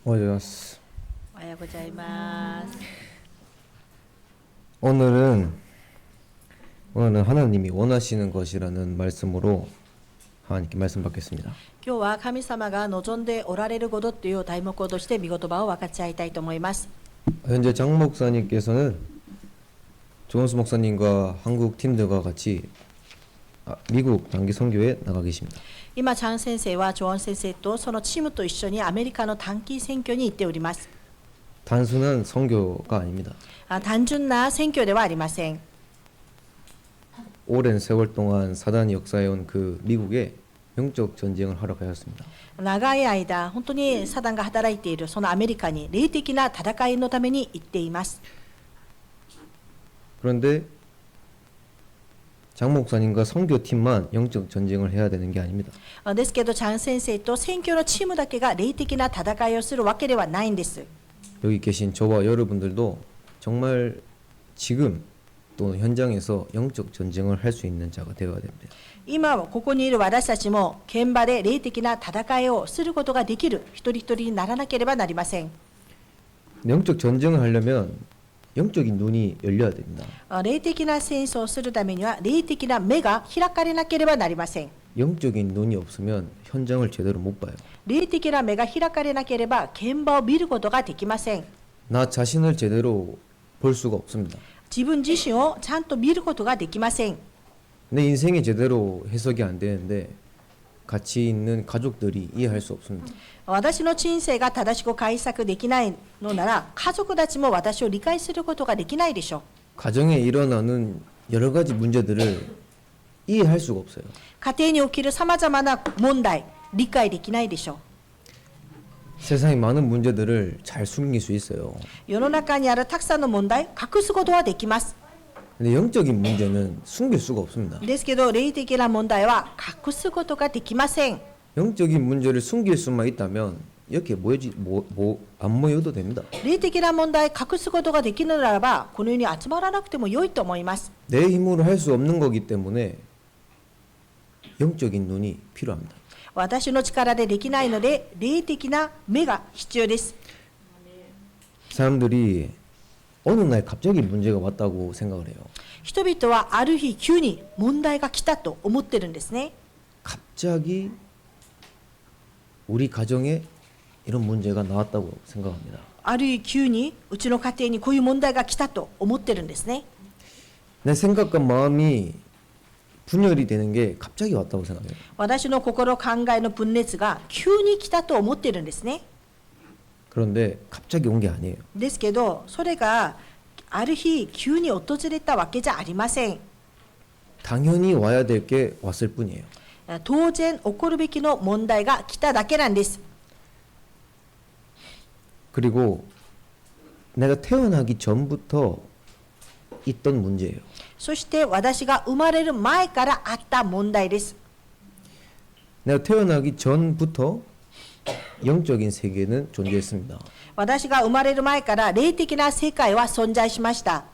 오하요스. おはようございます。 오늘은 하나님이 원하시는 것이라는 말씀으로 하나님께 말씀 받겠습니다. 今日は神様が望んでおられることという題目をとして御言葉を分かち合いたいと思います。 현재 장 목사님께서는 조원수 목사님과 한국 팀들과 같이 미국 단기 선교에 나가 계십니다. 今、チャン先生はジョアン先生とそのチームと一緒にアメリカの短期選挙に行っております。 단순한 선교가 아닙니다. 単純な選挙ではありません。 오랜 세월 동안 사단이 역사해온 그 미국에 영적 전쟁을 하러 가셨습니다. 長い間、本当にサタンが働いているそのアメリカに霊的な戦いのために行っています。 그런데 장 목사님과 선교팀만 영적 전쟁을 해야 되는 게 아닙니다. ですけど、チャン先生と選挙のチームだけが霊的な戦いをするわけではないんです。 여기 계신 저와 여러분들도 정말 지금 또 현장에서 영적 전쟁을 할 수 있는 자가 되어야 됩니다. 今ここにいる私たちも現場で霊的な戦いをすることができる一人一人にならなければなりません。 영적 전쟁을 하려면 영적인 눈이 열려야 됩니다. 霊的な戦争をするためには霊的な目が開かれなければなりません。 영적인 눈이 없으면 현장을 제대로 못 봐요. 霊的な目が開かれなければ現場を見ることができません。 나 자신을 제대로 볼 수가 없습니다. 自分自身をちゃんと見ることができません。 내 인생이 제대로 해석이 안 되는데 같이 있는 가족들이 이해할 수 없습니다. 私の人生が正しく解釈できないのなら家族たちも私を理解することができないでしょう。 가정에 일어나는 여러 가지 문제들을 이해할 수가 없어요. 家庭に起きるさまざまな問題理解できないでしょう。 세상의 많은 문제들을 잘 숨길 수 있어요. 世の中にあるたくさんの問題隠すことはできます。 근데 영적인 문제는 숨길 수가 없습니다. ですけど霊的な問題は隠すことができません。 영적인 문제를 숨길 수만 있다면 이렇게 안 모여도 됩니다. 霊的な問題隠すことができるならばこの世に集まらなくても良いと思います。 내 힘으로 할 수 없는 거기 때문에 영적인 눈이 필요합니다. 私の力でできないので霊的な目が必要です。 사람들이 어느 날 갑자기 문제가 왔다고 생각을 해요. 人々はある日急に問題が来たと思ってるんですね。 갑자기 우리 가정에 이런 문제가 나왔다고 생각합니다. ある日急にうちの家庭にこういう問題が来たと思ってるんですね。 내 생각과 마음이 분열이 되는 게 갑자기 왔다고 생각해요. 私の心考えの分裂が急に来たと思ってるんですね。 그런데 갑자기 온 게 아니에요. ですけどそれがある日急に訪れたわけじゃありません。 당연히 와야 될 게 왔을 뿐이에요. 当然起こるべきの問題が来ただけなんです。 그리고 내가 태어나기 전부터 있던 문제예요. そして私が生まれる前からあった問題です。 내가 태어나기 전부터 영적인 세계는 존재했습니다. 私が生まれる前から霊的な世界は存在しました。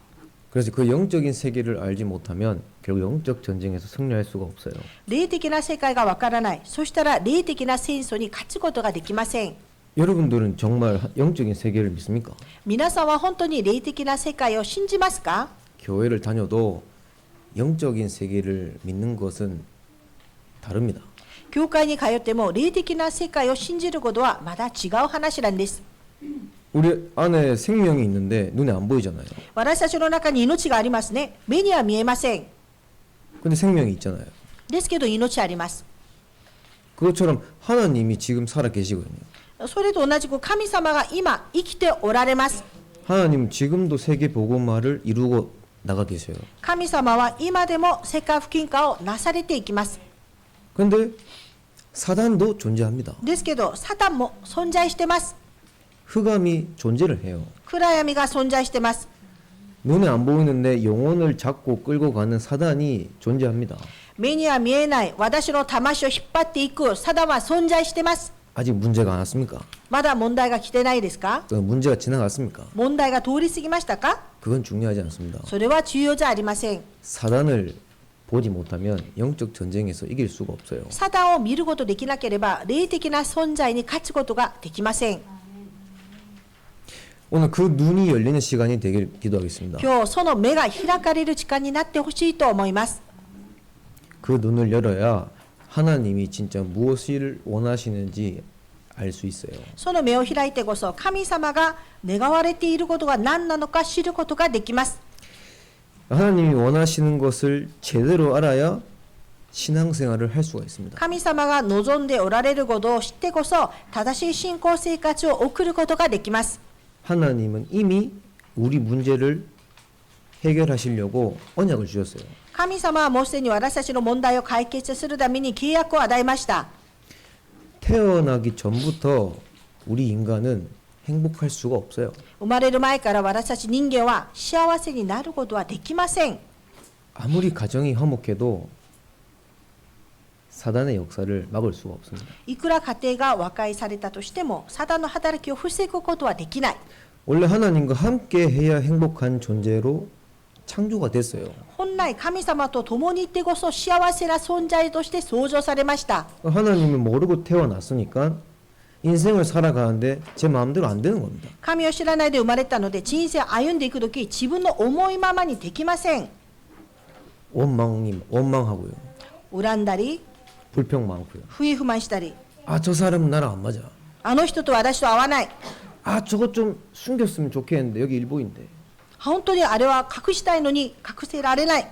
그래서 그 영적인 세계를 알지 못하면 결국 영적 전쟁에서 승리할 수가 없어요. 霊的な世界がわからない。そしたら霊的な戦争に勝つことができません。 여러분들은 정말 영적인 세계를 믿습니까? 皆さんは本当に霊的な世界を信じますか？ 교회를 다녀도 영적인 세계를 믿는 것은 다릅니다. 教会に通っても霊的な世界を信じることはまだ違う話なんです。 우리 안에 생명이 있는데 눈에 안 보이잖아요. 私たちの中に命がありますね。目には見えません。 근데 생명이 있잖아요. ですけど命あります。 그것처럼 하나님이 지금 살아 계시거든요. それと同じく神様が今生きておられます。 하나님은 지금도 세계 복음화를 이루고 나가 계셔요. 神様は今でも世界福音化をなされていきます。 근데 사단도 존재합니다. ですけどサタンも存在してます。 흑암이 존재를 해요. 暗闇が存在してます。 눈에 안 보이는데 영혼을 잡고 끌고 가는 사단이 존재합니다. 目には見えない私の魂を引っ張っていくサタンは存在してます。 아직 문제가 안 왔습니까? まだ問題が来てないですか？ 또 문제가 지나갔습니까? 問題が通り過ぎましたか？ 그건 중요하지 않습니다. それは重要じゃありません。 사단을 보지 못하면 영적 전쟁에서 이길 수가 없어요. サタンを見ることできなければ霊的な存在に勝つことができません。 오늘 그 눈이 열리는 시간이 되길 기도하겠습니다. 今日その目が開かれる時間になってほしいと思います。 그 눈을 열어야 하나님이 진짜 무엇을 원하시는지 알 수 있어요. その目を開いてこそ神様が願われていることが何なのか知ることができます。 하나님이 원하시는 것을 제대로 알아야 신앙생활을 할 수가 있습니다. 神様が望んでおられることを知ってこそ正しい信仰生活を送ることができます。 하나님은 이미 우리 문제를 해결하시려고 언약을 주셨어요. 神様はもうすでに私たちの問題を解決するために契約を与えました。 태어나기 전부터 우리 인간은 행복할 수가 없어요. 生まれる前から私たち人間は幸せになることはできません。 아무리 가정이 화목해도 사단의 역사를 막을 수가 없습니다. いくら家庭が和解されたとしてもサタンの働きを防ぐことはできない。 원래 하나님과 함께 해야 행복한 존재로 창조가 됐어요. 本来神様と共にいてこそ幸せな存在として創造されました。 하나님을 모르고 태어났으니까 인생을 살아가는데 제 마음대로 안 되는 겁니다. 神を知らないで生まれたので人生を歩んでいくとき自分の思いままにできません。 원망하고요. 恨んだり 불평 많고요. 不平不満したり 아, 저 사람은 나랑 안 맞아. あの人と私と合わない。 아, 저거 좀 숨겼으면 좋겠는데 여기 일본인데. 本当にあれは隠したいのに隠せられない。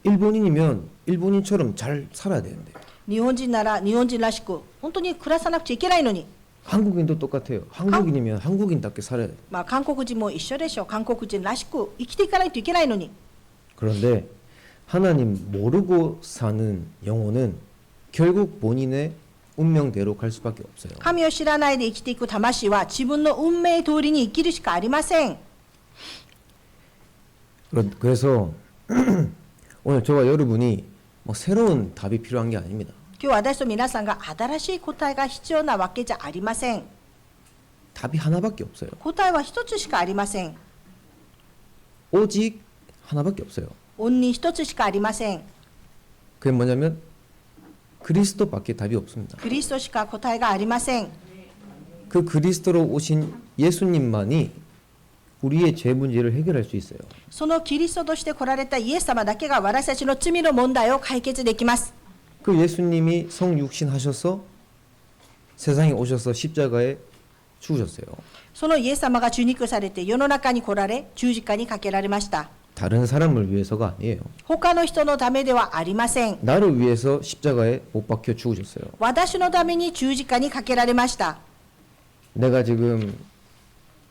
일본인이면 일본인처럼 잘 살아야 되는데. 日本人なら日本人らしく本当に暮らさなくちゃいけないのに、 한국인도 똑같아요. 한국인이면 한국인답게 살아야 돼요. 韓国人も一緒でしょう。韓国人らしく生きていかないといけないのに。 그런데 하나님 모르고 사는 영혼은 결국 본인의 운명대로 갈 수밖에 없어요. 神を知らないで生きていく魂は自分の運命通りに生きるしかありません。 그래서 오늘 저와 여러분이 뭐 새로운 답이 필요한 게 아닙니다. 今日私と皆さんが新しい答えが必要なわけじゃありません。 답이 하나밖에 없어요. 答えは一つしかありません。 오직 하나밖에 없어요. 恩に一つしかありません。 그게 뭐냐면 그리스도밖에 답이 없습니다. キリストしか答えがありません。 그 그리스도로 오신 예수님만이 우리의 죄 문제를 해결할 수 있어요. そのキリストとして来られたイエス様だけが私たちの罪の問題を解決できます。 그 예수님이 성육신 하셔서 세상에 오셔서 십자가에 죽으셨어요. そのイエス様が受肉されて世の中に来られ十字架にかけられました。 다른 사람을 위해서가 아니에요. 他の人のためではありません。 나를 위해서 십자가에 못 박혀 죽으셨어요. 私のために十字架にかけられました。 내가 지금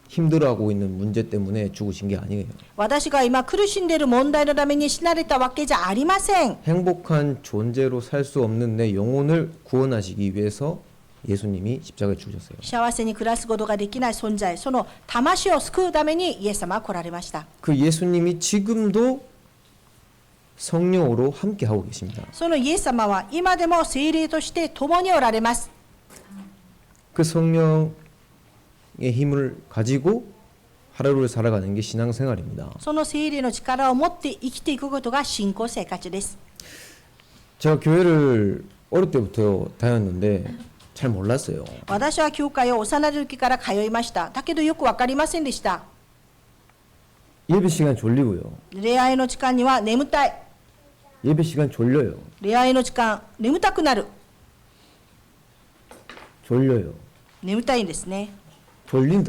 힘들어하고 있는 문제 때문에 죽으신 게 아니에요. 私が今苦しんでいる問題のために死なれたわけじゃありません。 행복한 존재로 살 수 없는 내 영혼을 구원하시기 위해서 예수님이 십자가에 죽으셨어요. 幸せに暮らすことができない存在、その魂を救うためにイエス様は来られました。 그 예수님이 지금도 성령으로 함께 하고 계십니다. そのイエス様は今でも聖霊として共におられます。 그 성령의 힘을 가지고 하루를 살아가는 게 신앙생활입니다. その聖霊の力を持って生きていくことが信仰生活です。 제가 교회를 어릴 때부터 다녔는데 잘 몰랐어요. 私は教会を幼い時から通いました。だけどよくわかりませんでした。 예배 시간 졸리고요. 礼拝の時間には眠たい。 예배 시간 졸려요. 礼拝の時間、眠たくなる。 졸려요. 眠たいんですね。 졸리는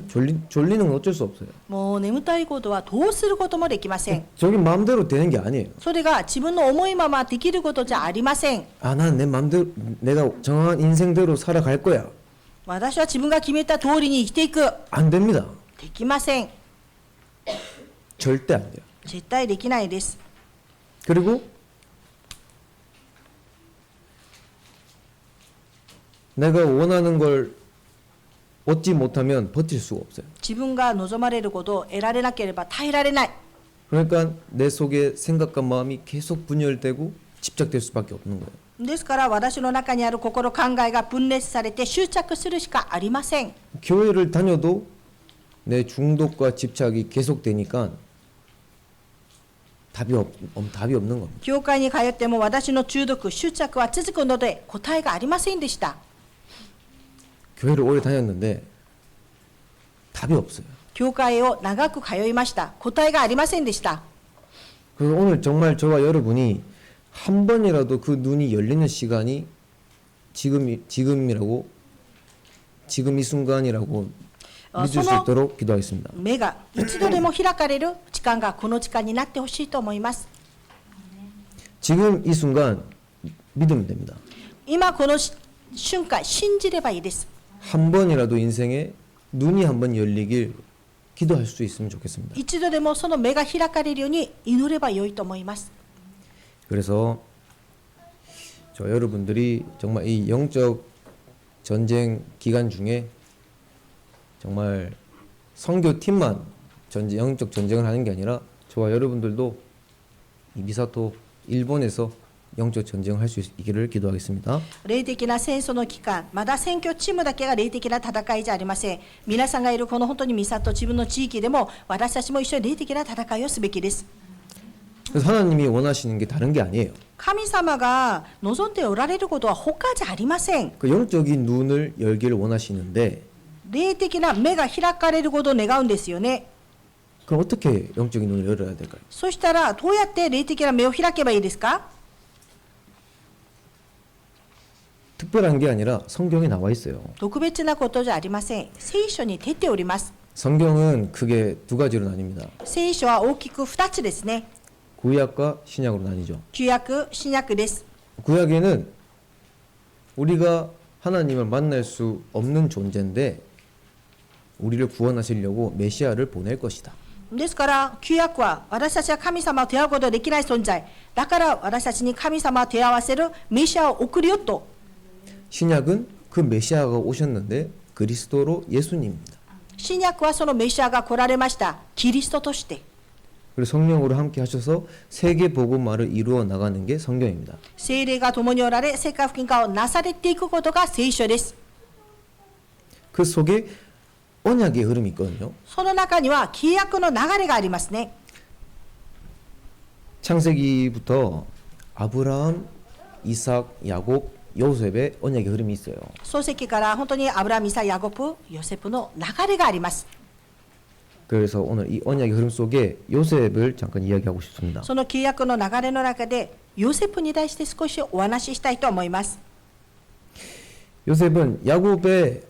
건 어쩔 수 없어요. もう眠たいことはどうすることもできません。 저기 마음대로 되는 게 아니에요. それが自分の思いままできることじゃありません。 아, 난 내 마음대로 내가 정한 인생대로 살아갈 거야. 私は自分が決めた通りに生きていく。 안 됩니다. できません。 절대 안 돼요. 絶対できないです。 그리고 내가 원하는 걸 얻지 못하면 버틸 수가 없어요. 自分が望まれることを得られなければ耐えられない。 그러니까 내 속에 생각과 마음이 계속 분열되고 집착될 수밖에 없는 거예요. ですから私の中にある心考えが分裂されて執着するしかありません。 교회를 다녀도 내 중독과 집착이 계속되니까 답이 없는 겁니다. 教会に通っても私の中毒、執着は続くので答えがありませんでした。 교회를 오래 다녔는데 답이 없어요. 教会を長く通いました。答えがありませんでした。 그래서 오늘 정말 저와 여러분이 한 번이라도 그 눈이 열리는 시간이 지금이라고 지금 이 순간이라고 믿을 수 있도록 기도하겠습니다. 目が一度でも開かれる時間がこの時間になってほしいと思います。 지금 이 순간 믿으면 됩니다. 今この瞬間信じればいいです。 한 번이라도 인생에 눈이 한 번 열리길 기도할 수 있으면 좋겠습니다. 一度でもその目が開かれるように祈ればよいと思います。 그래서 저 여러분들이 정말 이 영적 전쟁 기간 중에 정말 선교팀만 영적 전쟁을 하는 게 아니라 저와 여러분들도 이 미사토 일본에서 영적 전쟁을 할 수 있기를 기도하겠습니다. 霊的な戦争の期間、まだ選挙チームだけが霊的な戦いじゃありません。皆さんがいるこの本当にミサト自分の地域でも私たちも一緒に霊的な戦いをすべきです。 그래서 하나님이 원하시는 게 다른 게 아니에요. 神様が望んでおられることは他じゃありません。 그 영적인 눈을 열기를 원하시는데 霊的な目が開かれることを願うんですよね。 그럼 어떻게 영적인 눈을 열어야 될까요? そしたらどうやって霊的な目を開けばいいですか？ 특별한 게 아니라 성경에 나와 있어요. 特別なことじゃありません。聖書に出ております。 성경은 크게 두 가지로 나뉩니다. 聖書は大きく2つですね。 구약과 신약으로 나뉘죠. 旧約、新約です。 구약에는 우리가 하나님을 만날 수 없는 존재인데 우리를 구원하시려고 메시아를 보낼 것이다. ですから旧約は私たちは神様と出会うことができない存在だから私たちに神様を手合わせるメシアを送るよと 신약은 그 메시아가 오셨는데 그리스도로 예수님입니다. 新約はそのメシアが来られましたキリストとして 그리고 성령으로 함께 하셔서 세계 복음화를 이루어 나가는 게 성경입니다. 聖霊が共におられ世界福音化をなされていくことが聖書です 그 속에 언약의 흐름이 있거든요. その中には契約の流れがありますね 창세기부터 아브라함, 이삭, 야곱, 요셉의 언약의 흐름이 있어요. 漱石から本当にアブラミサヤゴプヨセプの流れがあります 그래서 오늘 이 언약의 흐름 속에 요셉을 잠깐 이야기하고 싶습니다. その契約の流れの中でヨセプに対して少しお話ししたいと思います 요셉은 야곱의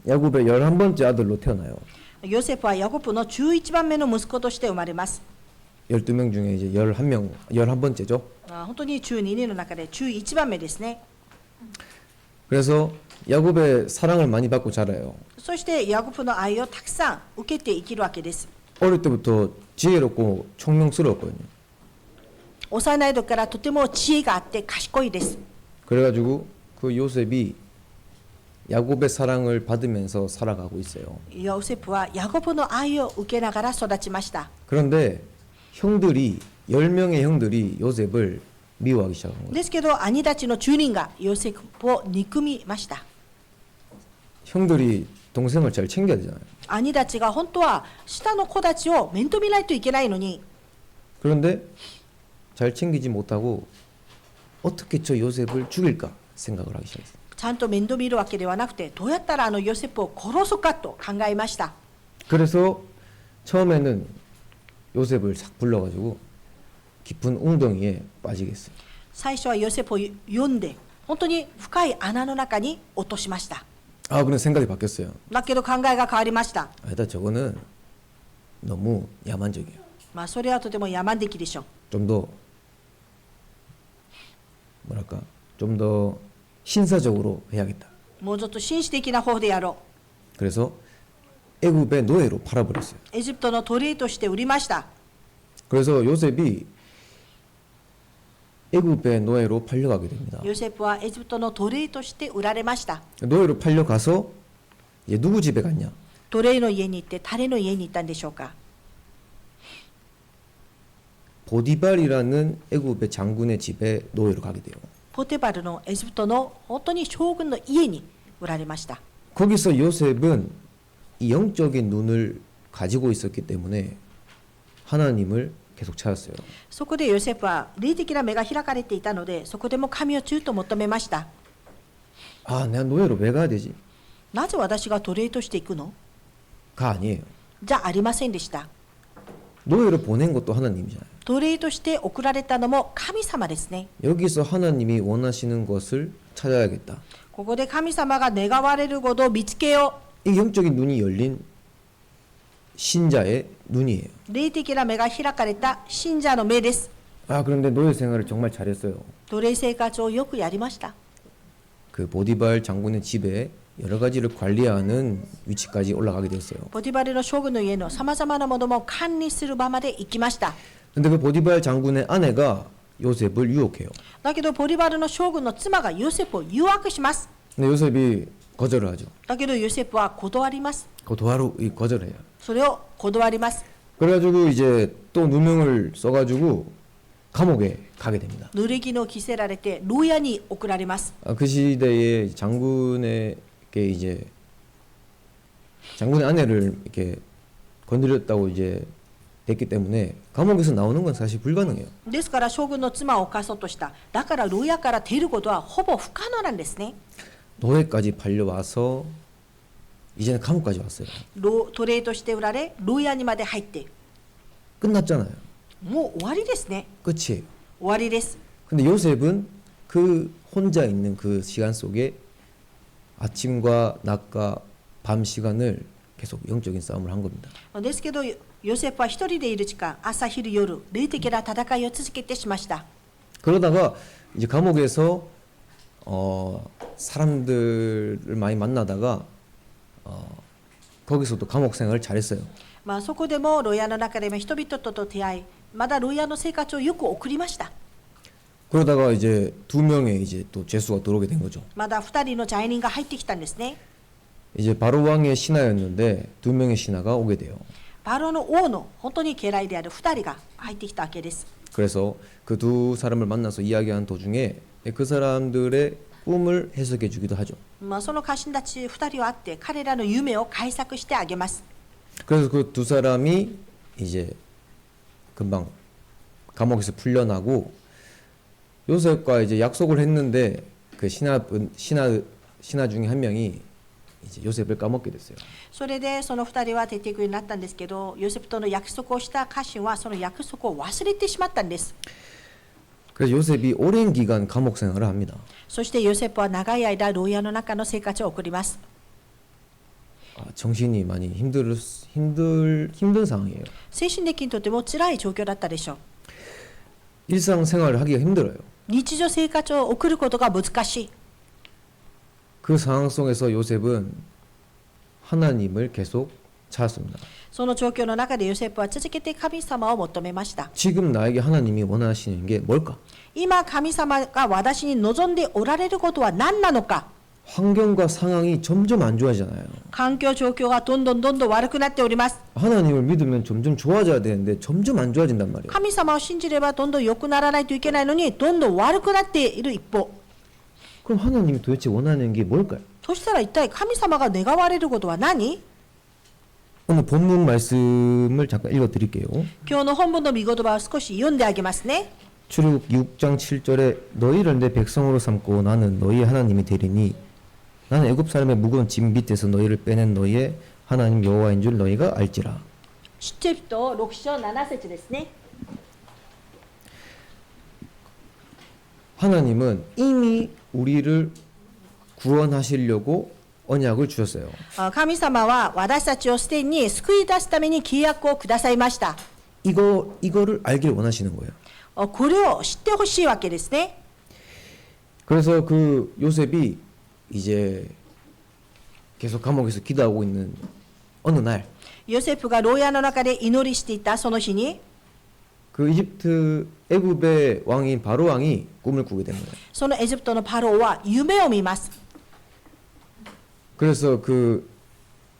11번째 아들로 태어나요. ヨセプはヤコブの11番目の息子として生まれます 12명 중에 이제 11번째죠. 本当に12人の中で11番目ですね 그래서 야곱의 사랑을 많이 받고 자라요. そしてヤコブの愛をたくさん受けて生きるわけです 어릴 때부터 지혜롭고 총명스러웠거든요. 幼い時からとても知恵があって賢いです 그래가지고 그 요셉이 야곱의 사랑을 받으면서 살아가고 있어요. ヨセプはヤコブの愛を受けながら育ちました 그런데 형들이 10명의 형들이 요셉을 미워하기 시작한 거예요. ですけど兄たちの10人がヨセプを憎みました 형들이 동생을 잘 챙겨야 되잖아요. 兄たちが本当は下の子たちを面倒見ないといけないのに 그런데 잘 챙기지 못하고 어떻게 저 요셉을 죽일까 생각을 하기 시작했어요. ちゃんと面倒見るわけではなくてどうやったらあのヨセプを殺すかと考えました 그래서 처음에는 요셉을 싹 불러가지고 깊은 웅덩이에 빠지게 했어요. 最初はヨセプを呼んで本当に深い穴の中に落としました 아, 그런데 생각이 바뀌었어요. だけど考えが変わりました 아니다, 저거는 너무 야만적이에요. それはとても野蛮的でしょう 좀 더 뭐랄까, 좀 더 신사적으로 해야겠다. もうちょっと紳士的な方法でやろ 그래서 애굽의 노예로 팔아버렸어요. うエジプトの奴隷として売りました 그래서 요셉이 애굽의 노예로 팔려가게 됩니다. ヨセプはエジプトの奴隷として売られました 노예로 팔려가서 이제 누구 집에 갔냐? 奴隷の家に行って誰の家に行ったんでしょうか 보디발이라는 애굽의 장군의 집에 노예로 가게 돼요. ポテバルのエジプトの本当に将軍の家に売られました 거기서 요셉은 이 영적인 눈을 가지고 있었기 때문에 하나님을 계속 찾았어요. そこでヨセプは霊的な目が開かれていたのでそこでも神をずっと求めました 아, 내가 노예로 왜 가야 되지? なぜ私が奴隷として行くの 가 아니에요. じゃありませんでした。 노예로 보낸 것도 하나님이잖아요. 奴隷として送られたのも神様ですね。 여기서 하나님이 원하시는 것을 찾아야겠다. ここで神様が願われることを見つけよ 이 영적인 눈이 열린 신자의 눈이에요. う。霊的な目が開かれた信者の目です。 아, 그런데 노예 생활을 정말 잘했어요. 奴隷生活をよくやりました。 그 보디발 장군의 집에 여러 가지를 관리하는 위치까지 올라가게 됐어요. ポティバルの将軍の家のさまざまなものも管理する場まで行きました。 근데 그 보디발 장군의 아내가 요셉을 유혹해요. だけどポティバルの将軍の妻がヨセフを誘惑します。 근데 요셉이 거절을 하죠. だけどヨセフは断ります。 거절해요. それを断ります。 그래가지고 이제 또 누명을 써가지고 감옥에 가게 됩니다. 濡れ衣を着せられて牢屋に送られます。 그 시대에 장군에게 이제 장군의 아내를 이렇게 건드렸다고 이제 됐기 때문에 감옥에서 나오는 건 사실 불가능해요. ですから将軍の妻を犯そうとした。だから牢屋から出ることはほぼ不可能なんですね。 노예까지 팔려와서 이제는 감옥까지 왔어요. 奴隷として売られ牢屋にまで入って 끝났잖아요. もう終わりですね。 끝이에요. 終わりです。 근데 요셉은 그 혼자 있는 그 시간 속에 아침과 낮과 밤 시간을 계속 영적인 싸움을 한 겁니다. ですけどヨセフは一人でいる時間、朝昼夜霊的な戦いを続けてしました。 그러다가 이제 감옥에서 사람들을 많이 만나다가 거기서도 감옥 생활을 잘했어요. そこでも牢屋の中でも人々と出会い、まだ牢屋の生活をよく送りました。 그러다가 이제 두 명의 이제 또 죄수가 들어오게 된 거죠. まだ2人の罪人が入ってきたんですね。 이제 바로 왕의 신하였는데 두 명의 신하가 오게 돼요. バロの王の本当に家来である2人が入ってきたわけです。 그래서 그 두 사람을 만나서 이야기한 도중에 그 사람들의 꿈을 해석해 주기도 하죠. その家臣たち2人は会って彼らの夢を解釈してあげます。 그래서 그 두 사람이 이제 금방 감옥에서 풀려나고 요셉과 이제 약속을 했는데 그 신하 중에 한 명이 이제 요셉을 까먹게 됐어요. それでその2人は出ていくようになったんですけど、ヨセフとの約束をした家臣はその約束を忘れてしまったんです。 그래서 요셉이 오랜 기간 감옥 생활을 합니다. そしてヨセフは長い間牢屋の中の生活を送ります。 정신이 많이 힘든 상황이에요. 精神的にとても辛い状況だったでしょう。 일상생활을 하기가 힘들어요. 日常生活を送ることが難しい。 그 상황 속에서 요셉은 하나님을 계속 찾았습니다. その状況の中でヨセフは続けて神様を求めました。 지금 나에게 하나님이 원하시는 게 뭘까? 今神様が私に望んでおられることは何なのか。 환경과 상황이 점점 안 좋아지잖아요. 環境状況がどんどん悪くなっております。 하나님을 믿으면 점점 좋아져야 되는데 점점 안 좋아진단 말이에요. 神様を信じればどんどん良くならないといけないのにどんどん悪くなっている一方。 그럼 하나님이 도대체 원하는 게 뭘까요? そしたら一体神様が願われることは何？ 오늘 본문 말씀을 잠깐 읽어 드릴게요. 今日の本文の御言葉を少し読んであげますね。 출애굽 6장 7절에 너희를 내 백성으로 삼고 나는 너희의 하나님이 되리니 나는 애굽 사람의 무거운 짐 밑에서 너희를 빼낸 너희의 하나님 여호와인 줄 너희가 알지라. 出エジプト6章7節ですね。 하나님은 이미 우리를 구원하시려고 언약을 주셨어요. 神様は私たちをすでに救い出すために契約をくださいました。 이거를 알길 원하시는 거예요. これを知ってほしいわけですね。 그래서 그 요셉이 이제 계속 감옥에서 기도하고 있는 어느 날 ヨセフが牢屋の中で祈りしていたその日に 그 이집트 애굽의 왕인 바로 왕이 꿈을 꾸게 된 거예요. そのエジプトのパローは夢を見ます。 그래서 그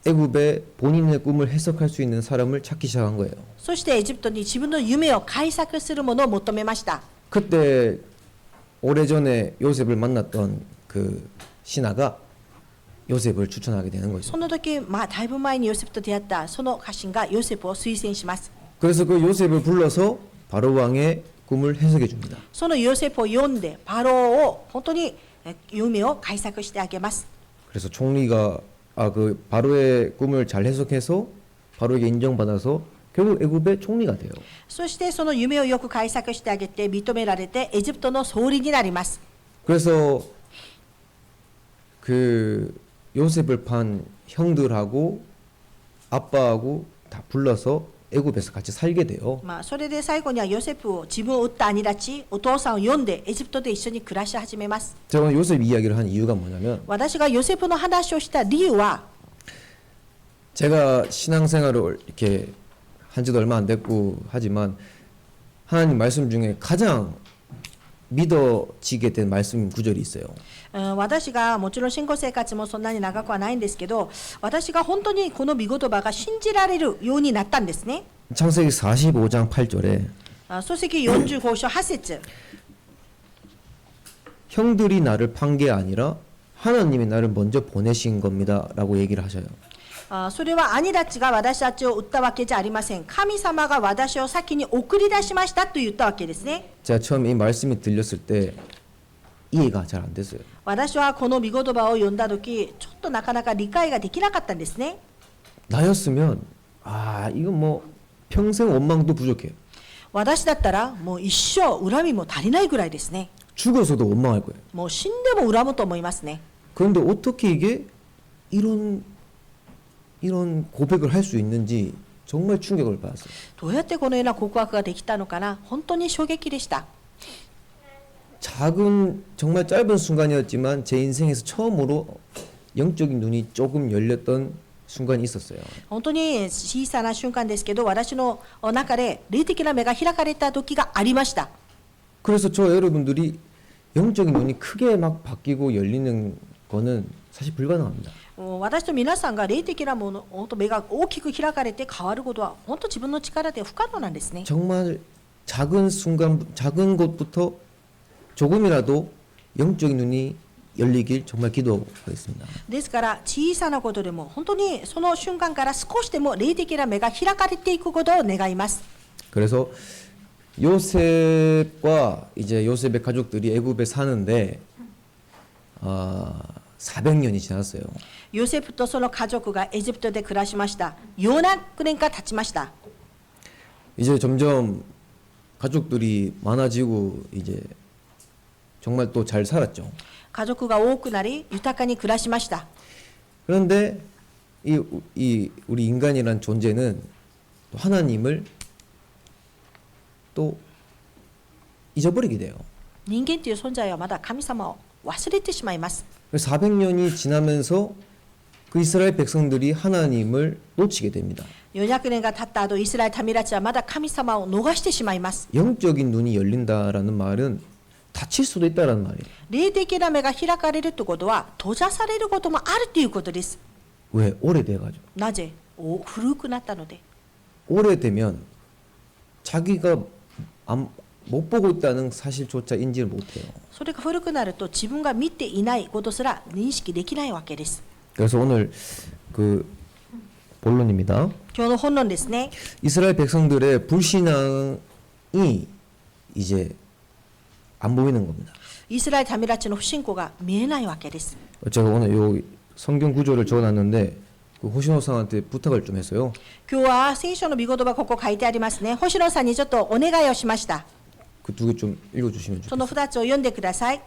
애굽의 본인의 꿈을 해석할 수 있는 사람을 찾기 시작한 거예요. そしてエジプトに自分の夢を解釈するものを求めました。 그때 오래전에 요셉을 만났던 그 신하가 요셉을 추천하게 되는 거죠. その時、だいぶ前にヨセフと出会ったその家臣がヨセフを推薦します。 그래서 그 요셉을 불러서 바로 왕의 꿈을 해석해 줍니다. そのヨセフを読んでパローを本当に夢を解釈してあげます。 그래서 총리가 그 바로의 꿈을 잘 해석해서 바로에게 인정받아서 결국 애굽의 총리가 돼요. そしてその夢をよく解釈してあげて認められてエジプトの総理になります。 그래서 그 요셉을 판 형들하고 아빠하고 다 불러서 애굽에서 같이 살게 돼요. それで最後にはヨセフを自分を撃った兄たちお父さんを呼んでエジプトで一緒に暮らし始めます。 제가 오늘 요셉 이야기를 한 이유가 뭐냐면 私がヨセフの話をした理由は 제가 신앙생활을 이렇게 한지도 얼마 안 됐고 하지만 하나님 말씀 중에 가장 믿어지게 된 말씀 구절이 있어요. 私がもちろん信仰生活もそんなに長くはないんですけど、私が本当にこの御言葉が信じられるようになったんですね。 창세기 45장 8절에 創世記45章8節 형들이 나를 판 게 아니라 하나님이 나를 먼저 보내신 겁니다라고 얘기를 하셔요. それは兄たちが私たちを撃ったわけじゃありません。神様が私を先に送り出しましたと言ったわけですね。 제가 처음 이 말씀이 들렸을 때 이해가 잘 안 됐어요. 私はこの御言葉を読んだ時ちょっとなかなか理解ができなかったんですね。 나였으면 이건 뭐 평생 원망도 부족해요. 私だったらもう一生恨みも足りないぐらいですね。 죽어서도 원망할 거예요. もう死んでも恨むと思いますね。 그런데 어떻게 이게 이런 고백을 할 수 있는지 정말 충격을 받았어요. どうやってこのような告白ができたのかな、本当に衝撃でした。 작은 정말 짧은 순간이었지만 제 인생에서 처음으로 영적인 눈이 조금 열렸던 순간이 있었어요. 本当に小さな瞬間ですけど、私の中で霊的な目が開かれた時がありました。 그래서 저 여러분들이 영적인 눈이 크게 막 바뀌고 열리는 거는 사실 불가능합니다. 私と皆さんが霊的なもの、本当目が大きく開かれて変わることは本当自分の力で不可能なんですね。 정말 작은 순간, 작은 것부터 조금이라도 영적인 눈이 열리길 정말 기도하겠습니다. ですから小さなことでも本当にその瞬間から少しでも霊的な目が開かれていくことを願います。 그래서 요셉과 이제 요셉의 가족들이 애굽에 사는데 400년이 지났어요. ヨセフとその家族がエジプトで暮らしました。400年が経ちました。 이제 점점 가족들이 많아지고 이제 정말 또 잘 살았죠. 家族が多くなり豊かに暮らしました。 그런데 이 우리 인간이란 존재는 또 하나님을 또 잊어버리게 돼요. 人間という存在はまだ神様を忘れてしまいます。 400년이 지나면서 그 이스라엘 백성들이 하나님을 놓치게 됩니다. 400年が経った後、イスラエル民たちはまだ神様を逃してしまいます。 영적인 눈이 열린다라는 말은 다칠 수도 있다라는 말이에요. 霊的な目が開かれるということは閉ざされることもあるということです。 왜? 오래돼가지고. なぜ？古くなったので。 오래되면 자기가 못 보고 있다는 사실조차 인지를 못해요. それが古くなると自分が見ていないことすら認識できないわけです。 그래서 오늘 그 본론입니다. 今日の本論ですね。 이스라엘 백성들의 불신앙이 이제 안 보이는 겁니다. イスラエル民たちの不信仰が見えないわけです。 제가 오늘 요 성경 구조를 적어놨는데 그 호신호 상한테 부탁을 좀 했어요. 今日は聖書の御言葉ここ書いてありますね。星野さんにちょっとお願いをしました。 그 두 개 좀 읽어주시면 その 좋겠어요. 2つを読んでください。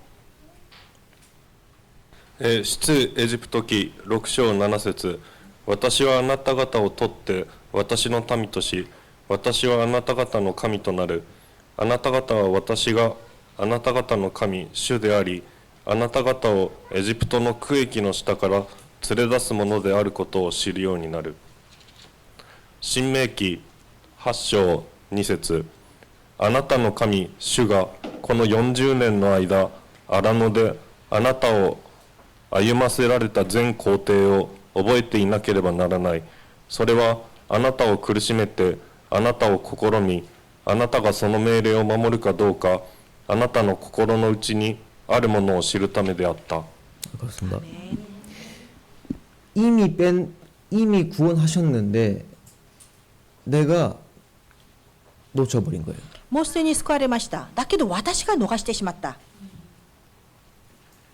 出エジプト記6章7節私はあなた方を取って私の民とし、私はあなた方の神となる。あなた方は私があなた方の神、主であり、あなた方をエジプトの区域の下から連れ出すものであることを知るようになる。申命記8章2節あなたの神、主がこの40年の間、荒野であなたを歩ませられた全工程を覚えていなければならない。それはあなたを苦しめて、あなたを試み、あなたがその命令を守るかどうか、あなたの心の内にあるものを知るためであった。 그렇습니다. 이미 구원하셨는데 내가 놓쳐버린 거예요. もうすでに救われました。だけど私が逃してしまった。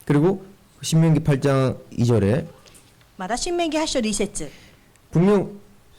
그리고 신명기 8장 2절에 まだ新明記8章2節 분명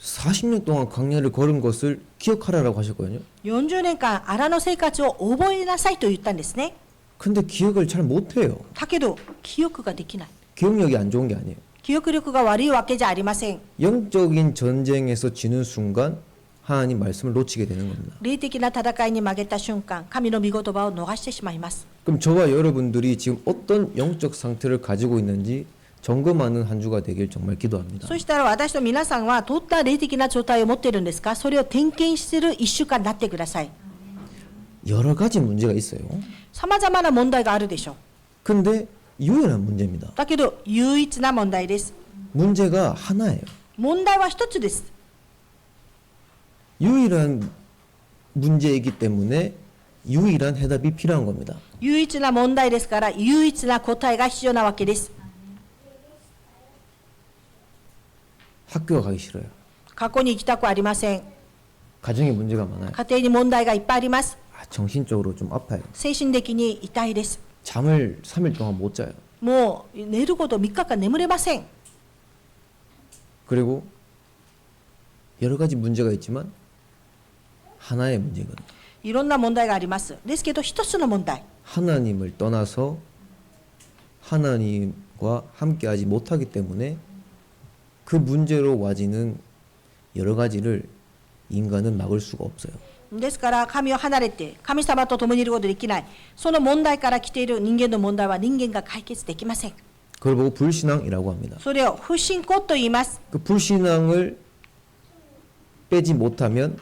40년 동안 광야를 걸은 것을 기억하라라고 하셨거든요. 40年間荒野生活を覚えなさいと言ったんですね。 근데 기억을 잘 못해요. だけど記憶ができない。 기억력이 안 좋은 게 아니에요. 記憶力が悪いわけじゃありません。 영적인 전쟁에서 지는 순간 하나님 말씀을 놓치게 되는 겁니다. 霊的な戦いに負けた瞬間、神の御言葉を逃してしまいます。 그럼 저와 여러분들이 지금 어떤 영적 상태를 가지고 있는지 점검하는 한 주가 되길 정말 기도합니다. そしたら私と皆さんはどんな霊的な状態を持っているんですか。それを点検する1週間になってください。 여러 가지 문제가 있어요. さまざまな問題があるでしょう。 근데 유일한 문제입니다. だけど唯一な問題です。 문제가 하나예요. 問題は一つです。 유일한 문제이기 때문에 유일한 해답이 필요한 겁니다. 唯一な問題ですから唯一な答えが必要なわけです。 학교가 가기 싫어요. 過去に行きたくありません。 가정에 문제가 많아요. 家庭に問題がいっぱいあります。 정신적으로 좀 아파요. 精神的に痛いです。 잠을 3일 동안 못 자요. もう寝ること3日間眠れません。 그리고 여러 가지 문제가 있지만 하나의 문제거든요. いろんな問題があります。ですけど一つの問題。 하나님을 떠나서 하나님과 함께하지 못하기 때문에 그 문제로 와지는 여러 가지를 인간은 막을 수가 없어요. ですから神を離れて神様と共にいることができない。その問題から来ている人間の問題は人間が解決できません。 그걸 보고 불신앙이라고 합니다. それを不信仰と言います。 그 불신앙을 빼지 못하면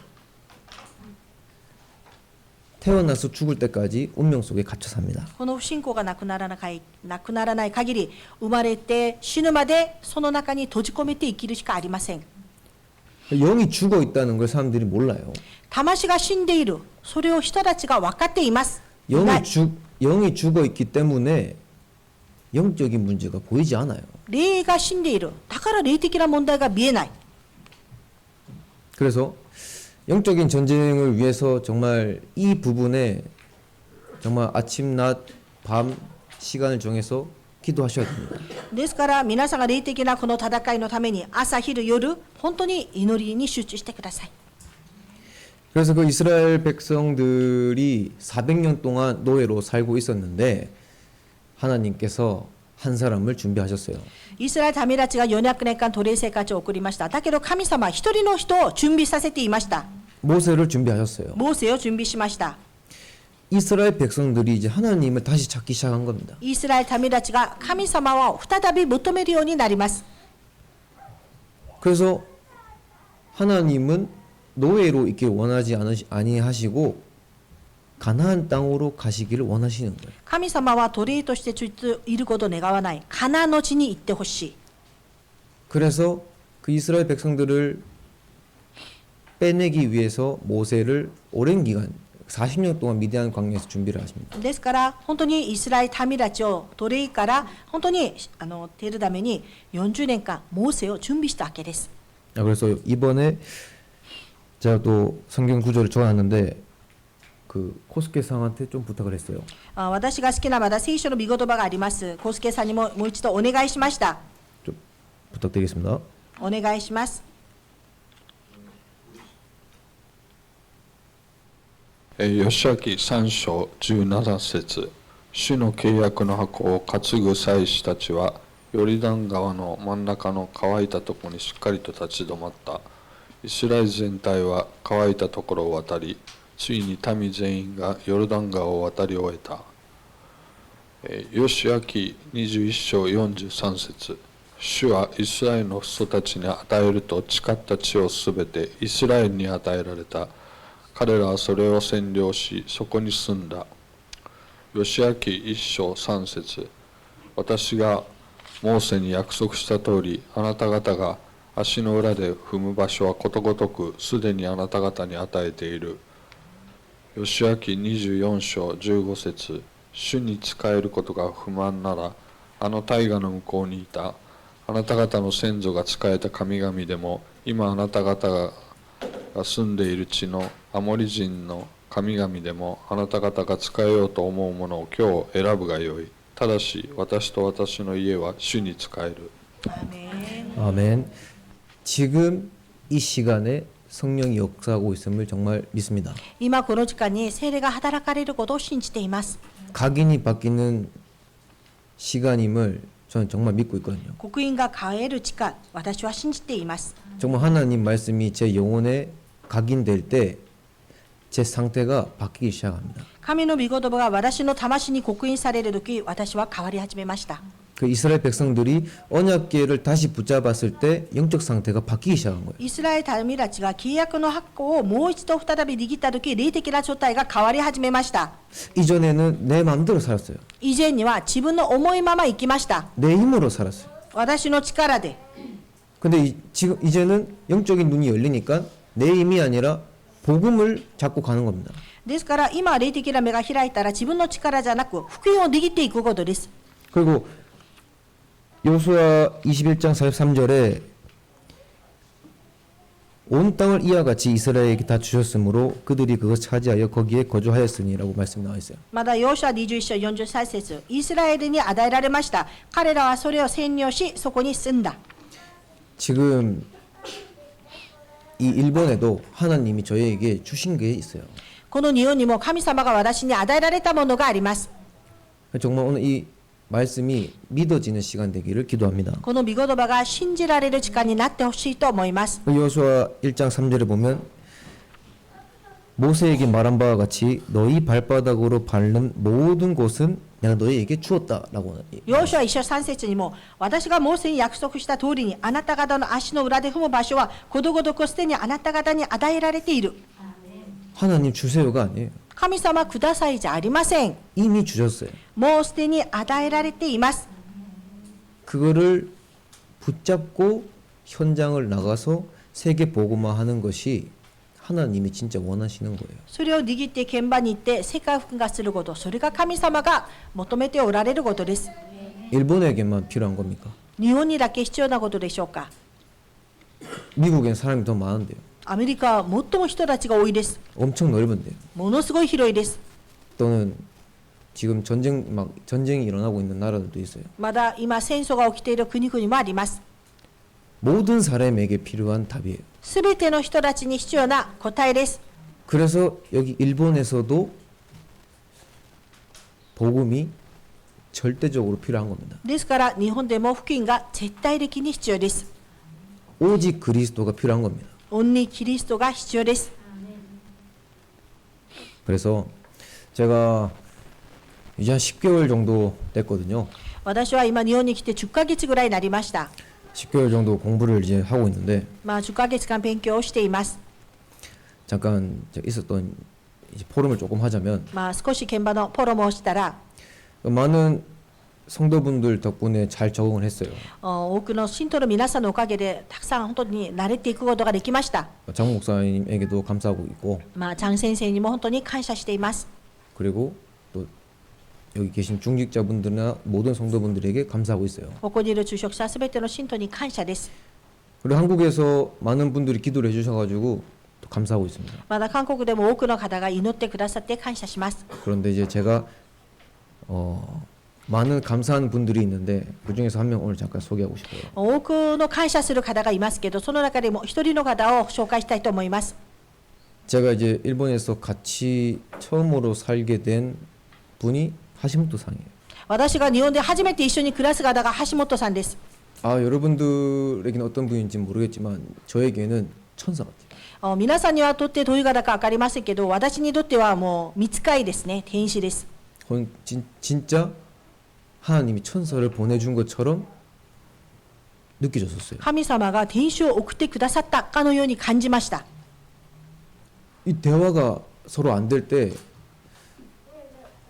태어나서 죽을 때까지 운명 속에 갇혀 삽니다. この不信仰がなくならない限り、生まれて死ぬまでその中に閉じ込めて生きるしかありません。 영이 죽어 있다는 걸 사람들이 몰라요. 魂が死んでいる。それを人たちが分かっています。 영이 죽어 있기 때문에 영적인 문제가 보이지 않아요. 霊が死んでいる。だから霊的な問題が見えない。 그래서 영적인 전쟁을 위해서 정말 이 부분에 정말 아침, 낮, 밤 시간을 정해서 기도하셔야 됩니다. ですから皆さんが霊的なこの戦いのために朝昼夜本当に祈りに集中してください。 그래서 그 이스라엘 백성들이 400년 동안 노예로 살고 있었는데 하나님께서 한 사람을 준비하셨어요. イスラエル民たちが400年間奴隷生活を送りました。だけど神様は一人の人を準備させていました。 모세를 준비하셨어요. モーセを準備しました。 이스라엘 백성들이 이제 하나님을 다시 찾기 시작한 겁니다. イスラエル民たちが神様を再び求めるようになります。 그래서 하나님은 노예로 있길 원하지 아니하시고 가나안 땅으로 가시기를 원하시는 거예요. 神様は奴隷としていることを願わない。カナンの地に行ってほしい。 그래서 그 이스라엘 백성들을 빼내기 위해서 모세를 오랜 기간 40년 동안 미디안 광야에서 준비를 하십니다. ですから本当にイスラエル民たちを奴隷から本当に出るために40年間モーセを準備したわけです。 그래서 이번에 제가 또 성경 구절을 적어놨는데 그 코스케 상한테 좀 부탁을 했어요. 私が好きなまだ聖書の御言葉があります。コスケさんにもう一度お願いしました。 좀 부탁드리겠습니다. お願いします。義明3章17節主の契約の箱を担ぐ祭司たちはヨルダン川の真ん中の乾いたところにしっかりと立ち止まった。イスラエル全体は乾いたところを渡り、ついに民全員がヨルダン川を渡り終えた。義明21章43節主はイスラエルの人たちに与えると誓った地をすべてイスラエルに与えられた。彼らはそれを占領し、そこに住んだ。義明1章3節私がモーセに約束した通り、あなた方が足の裏で踏む場所はことごとくすでにあなた方に与えている。義明24章15節主に仕えることが不満なら、あの大河の向こうにいたあなた方の先祖が仕えた神々でも、今あなた方が住んでいる地のアモリ人の神々でも、あなた方が仕えようと思うものを今日選ぶがよい。ただし私と私の家は主に仕える。 아멘. 아멘. 지금 이 시간에 성령이 역사하고 있음을 정말 믿습니다. 今この時間に聖霊が働かれることを信じています。 각인이 바뀌는 시간임을 저는 정말 믿고 있거든요. 刻印が変える時間、私は信じています。 정말 하나님 말씀이 제 영혼에 각인될 때 제 상태가 바뀌기 시작합니다. 神の御言葉が私の魂に刻印されるとき、私は変わり始めました。 그 이스라엘 백성들이 언약궤를 다시 붙잡았을 때 영적 상태가 바뀌기 시작한 거예요. イスラエル民たちが契約の箱をもう一度再び握ったとき、霊的な状態が変わり始めました。 이전에는 내 마음대로 살았어요. 以前には自分の思いまま生きました。 내 힘으로 살았어요. 私の力で。 근데 지금 이제는 영적인 눈이 열리니까 내 힘이 아니라 복음을 잡고 가는 겁니다. ですから今霊的な目が開いたら自分の力じゃなく福音を握っていくことです。 그리고 요수아 21장 43절에 온 땅을 이와 같이 이스라엘에게 다 주셨으므로 그들이 그것 차지하여 거기에 거주하였으니라고 말씀 나와 있어요. まだヨシュア21章43節、イスラエルに与えられました。彼らはそれを占領し、そこに住んだ。 지금 이 일본에도 하나님이 저희에게 주신 게 있어요. この日本にも神様が私に与えられたものがあります。 정말 오늘 이 말씀이 믿어지는 시간 되기를 기도합니다. この御言葉が信じられる時間になってほしいと思います。 여호수아 1장 3절에 보면 모세에게 말한 바와 같이 너희 발바닥으로 밟는 모든 곳은 내가 너희에게 주었다라고. ヨシュア1章3節にも、私がモーセに約束した通りにあなた方の足の裏で踏む場所はことごとくすでにあなた方に与えられている。 하나님 주세요가 아니에요. 神様くださいじゃありません。 이미 주셨어요. もうすでに与えられています。 그거를 붙잡고 현장을 나가서 세계 복음화하는 것이 하나님이 진짜 원하시는 거예요. それを握って現場に行って世界福音化すること、それが神様が求めておられることです。 일본에게만 필요한 겁니까? 日本にだけ必要なことでしょうか。 미국엔 사람이 더 많은데요. アメリカは最も人たちが多いです。 엄청 넓은데요. ものすごい広いです。 또는 지금 전쟁이 일어나고 있는 나라들도 있어요. まだ今戦争が起きている国々もあります。 모든 사람에게 필요한 답이에요. すべての人たちに必要な答えです。 그래서 여기 일본에서도 복음이 절대적으로 필요한 겁니다. ですから日本でも福音が絶対的に必要です。 오직 그리스도가 필요한 겁니다. オンリーキリストが必要です。 그래서 제가 이제 한 10개월 정도 됐거든요. 私は今日本に来て10ヶ月ぐらいになりました。 10개월 정도 공부를 이제 하고 있는데 10ヶ月間勉強をしています。 잠깐 있었던 이제 포럼을 조금 하자면 少し現場のフォローをしたら、 많은 성도분들 덕분에 잘 적응을 했어요. 多くの信徒の皆さんのおかげでたくさん本当に慣れていくことができました。 장 목사님에게도 감사하고 있고 チャン先生にも本当に感謝しています。 그리고 또 여기 계신 중직자분들이나 모든 성도분들에게 감사하고 있어요. ここにいる住職者すべての信徒に感謝です。 그리고 한국에서 많은 분들이 기도를 해주셔가지고 또 감사하고 있습니다. まだ韓国でも多くの方が祈ってくださって感謝します。 그런데 이제 제가 많은 감사한 분들이 있는데 그 중에서 한 명 오늘 잠깐 소개하고 싶어요. 多くの感謝する方がいますけど、その中でも一人の方を紹介したいと思います。 제가 이제 일본에서 같이 처음으로 살게 된 분이 하시모토 상이에요. 私が日本で初めて一緒に暮らす方が橋本さんです。 아 여러분들에게는 어떤 분인지 모르겠지만 저에게는 천사 같아요. 皆さんにはとってどういう方か分かりませんけど、私にとってはもう御使いですね、天使です。 진짜 하나님이 천사를 보내준 것처럼 느껴졌었어요. 神様が天使を送ってくださったかのように感じました。 이 대화가 서로 안 될 때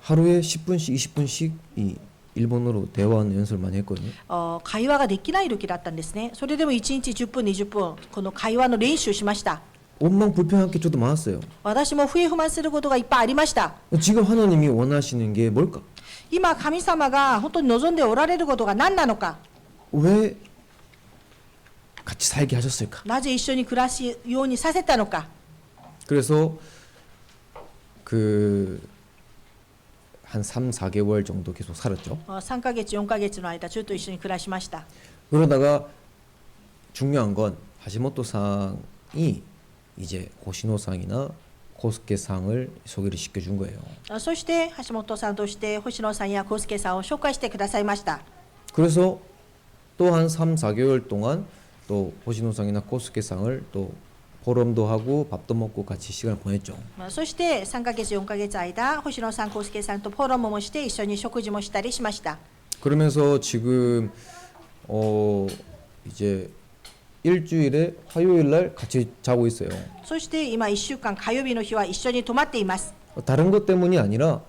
하루에 10분씩 20분씩 이 일본어로 대화하는 연습을 많이 했거든요. 会話ができない時だったんですね。それでも1日10分20分この会話の練習しました。 원망 불평할 게 저도 많았어요. 私も不平不満することがいっぱいありました。 지금 하나님이 원하시는 게 뭘까? 今神様が本当に望んでおられることが何なのか、 왜 같이 살게 하셨을까? なぜ一緒に暮らすようにさせたのか。 그래서 그 한 3, 4개월 정도 계속 살았죠. 3ヶ月4ヶ月の間ずっと一緒に暮らしました。 그러다가 중요한 건 하시모토상이 이제 호시노상이나 코스케상을 소개를 시켜준 거예요. そして橋本さんとして星野さんや康介さんを紹介してくださいました。 그래서 또 한 3, 4개월 동안 또 호시노상이나 코스케상을 또 포럼도 하고 밥도 먹고 같이 시간을 보냈죠. そして3ヶ月4ヶ月間星野さん康介さんとフォローもして一緒に食事もしたりしました。 그러면서 지금 이제 일주일에 화요일 날 같이 자고 있어요. そして今1週間火曜日の日は一緒に泊まっています。 다른 것 때문이 아니라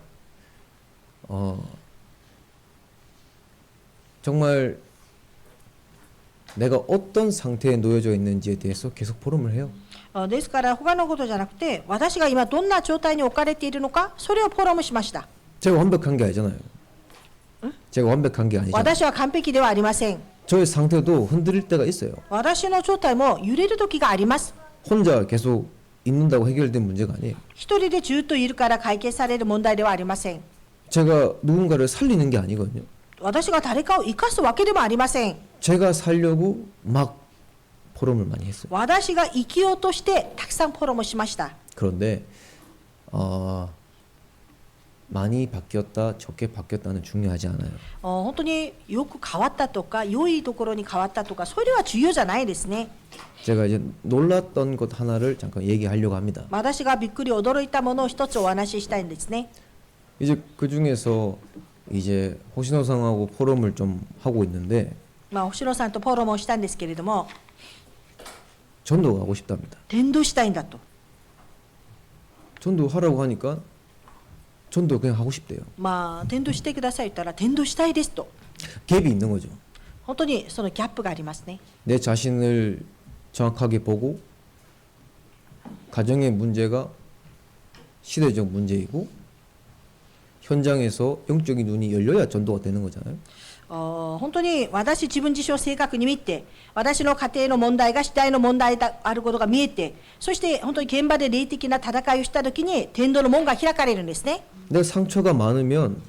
정말 내가 어떤 상태에 놓여져 있는지에 대해서 계속 포럼을 해요. ですから他のことじゃなくて私が今どんな状態に置かれているのかそれをフォローしました。 제가 완벽한 게 아니잖아요. 제가 완벽한 게 아니잖아요. 私は完璧ではありません。 저의 상태도 흔들릴 때가 있어요. 私の状態も揺れる時があります。 혼자 계속 있는다고 해결된 문제가 아니에요. 一人でずっといるから解決される問題ではありません。 제가 누군가를 살리는 게 아니거든요. 私が誰かを生かすわけでもありません。 제가 살려고 막 포럼을 많이 했어요. 私が生きようとしてたくさんフォローもしました。 그런데 많이 바뀌었다, 적게 바뀌었다는 중요하지 않아요. 本当によく変わったとか良いところに変わったとかそれは重要じゃないですね。 제가 이제 놀랐던 것 하나를 잠깐 얘기하려고 합니다. 私がびっくり驚いたものを一つお話ししたいんですね。 이제 그 중에서 이제 호시노상하고 포럼을 좀 하고 있는데 星野さんとフォローもしたんですけれども 전도 가고 싶답니다. 伝道したいんだと。 전도 하라고 하니까 전도 그냥 하고 싶대요. 伝道してくださいと言ったら伝道したいですと。 갭이 있는 거죠. 本当にそのギャップがありますね。 내 자신을 정확하게 보고 가정의 문제가 시대적 문제이고 현장에서 영적인 눈이 열려야 전도가 되는 거잖아요. 本当に私自分自身を正確に見て私の家庭の問題が次第の問題であることが見えてそして本当に現場で霊的な戦いをしたときに伝道の門が開かれるんですね。 내가 상처가 많으면